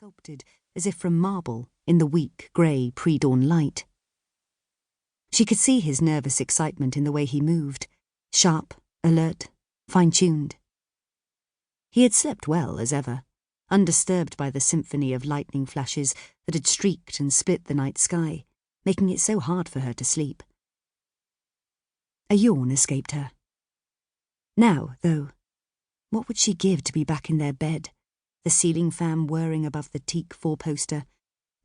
sculpted as if from marble in the weak, grey, pre-dawn light. She could see his nervous excitement in the way he moved, sharp, alert, fine-tuned. He had slept well, as ever, undisturbed by the symphony of lightning flashes that had streaked and split the night sky, making it so hard for her to sleep. A yawn escaped her. Now, though, what would she give to be back in their bed, the ceiling fan whirring above the teak four-poster,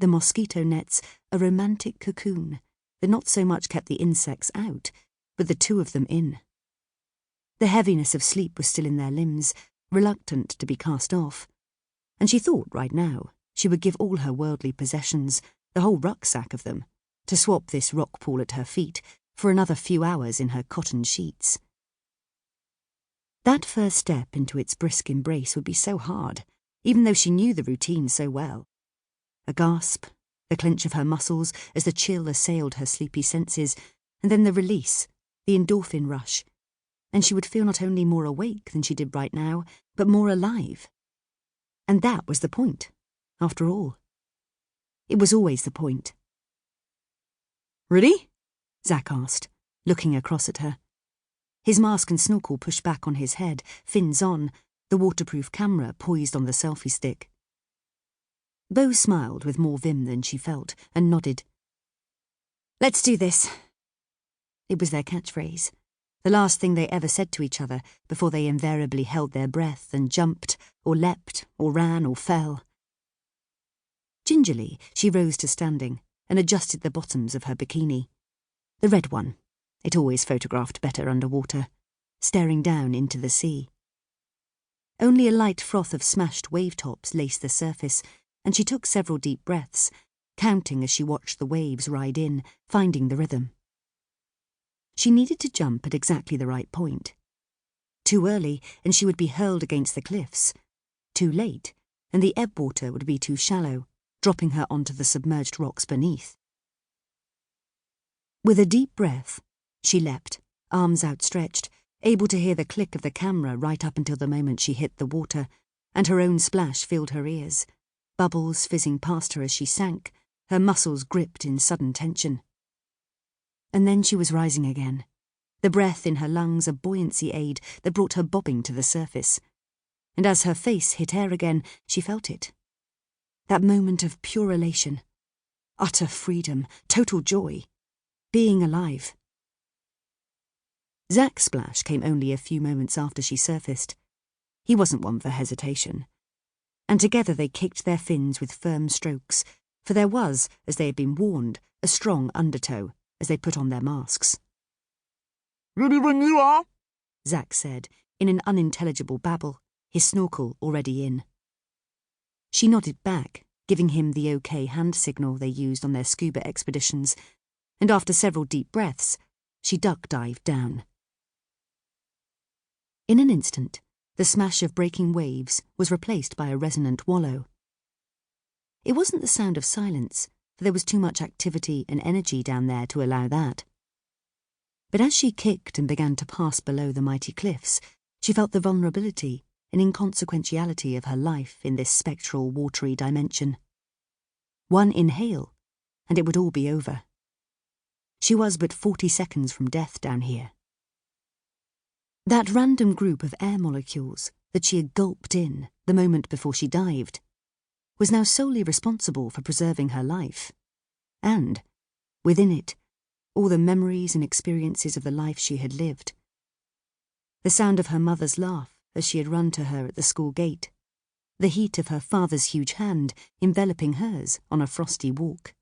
the mosquito nets a romantic cocoon that not so much kept the insects out, but the two of them in. The heaviness of sleep was still in their limbs, reluctant to be cast off, and she thought right now she would give all her worldly possessions, the whole rucksack of them, to swap this rock pool at her feet for another few hours in her cotton sheets. That first step into its brisk embrace would be so hard, even though she knew the routine so well. A gasp, the clench of her muscles as the chill assailed her sleepy senses, and then the release, the endorphin rush, and she would feel not only more awake than she did right now, but more alive. And that was the point, after all. It was always the point. "Ready?" Zack asked, looking across at her. His mask and snorkel pushed back on his head, fins on, the waterproof camera poised on the selfie stick. Bo smiled with more vim than she felt, and nodded. "Let's do this." It was their catchphrase, the last thing they ever said to each other before they invariably held their breath and jumped, or leapt, or ran, or fell. Gingerly, she rose to standing and adjusted the bottoms of her bikini. The red one. It always photographed better underwater, staring down into the sea. Only a light froth of smashed wave tops laced the surface, and she took several deep breaths, counting as she watched the waves ride in, finding the rhythm. She needed to jump at exactly the right point. Too early, and she would be hurled against the cliffs. Too late, and the ebb water would be too shallow, dropping her onto the submerged rocks beneath. With a deep breath, she leapt, arms outstretched, able to hear the click of the camera right up until the moment she hit the water, and her own splash filled her ears, bubbles fizzing past her as she sank, her muscles gripped in sudden tension. And then she was rising again, the breath in her lungs a buoyancy aid that brought her bobbing to the surface. And as her face hit air again, she felt it. That moment of pure elation, utter freedom, total joy, being alive. Zack's splash came only a few moments after she surfaced. He wasn't one for hesitation. And together they kicked their fins with firm strokes, for there was, as they had been warned, a strong undertow as they put on their masks. "Ready when you are," Zack said, in an unintelligible babble, his snorkel already in. She nodded back, giving him the OK hand signal they used on their scuba expeditions, and after several deep breaths, she duck-dived down. In an instant, the smash of breaking waves was replaced by a resonant wallow. It wasn't the sound of silence, for there was too much activity and energy down there to allow that. But as she kicked and began to pass below the mighty cliffs, she felt the vulnerability and inconsequentiality of her life in this spectral, watery dimension. One inhale, and it would all be over. She was but 40 seconds from death down here. That random group of air molecules that she had gulped in the moment before she dived was now solely responsible for preserving her life, and, within it, all the memories and experiences of the life she had lived. The sound of her mother's laugh as she had run to her at the school gate, the heat of her father's huge hand enveloping hers on a frosty walk,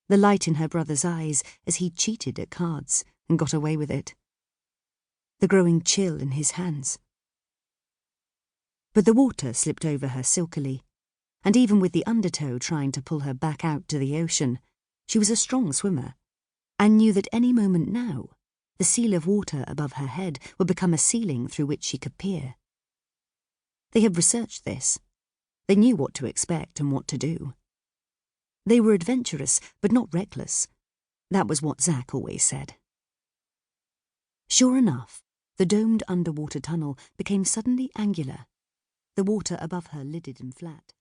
the light in her brother's eyes as he cheated at cards and got away with it, the growing chill in his hands. But the water slipped over her silkily, and even with the undertow trying to pull her back out to the ocean, she was a strong swimmer, and knew that any moment now, the seal of water above her head would become a ceiling through which she could peer. They had researched this. They knew what to expect and what to do. They were adventurous, but not reckless. That was what Zack always said. Sure enough, the domed underwater tunnel became suddenly angular, the water above her lidded and flat.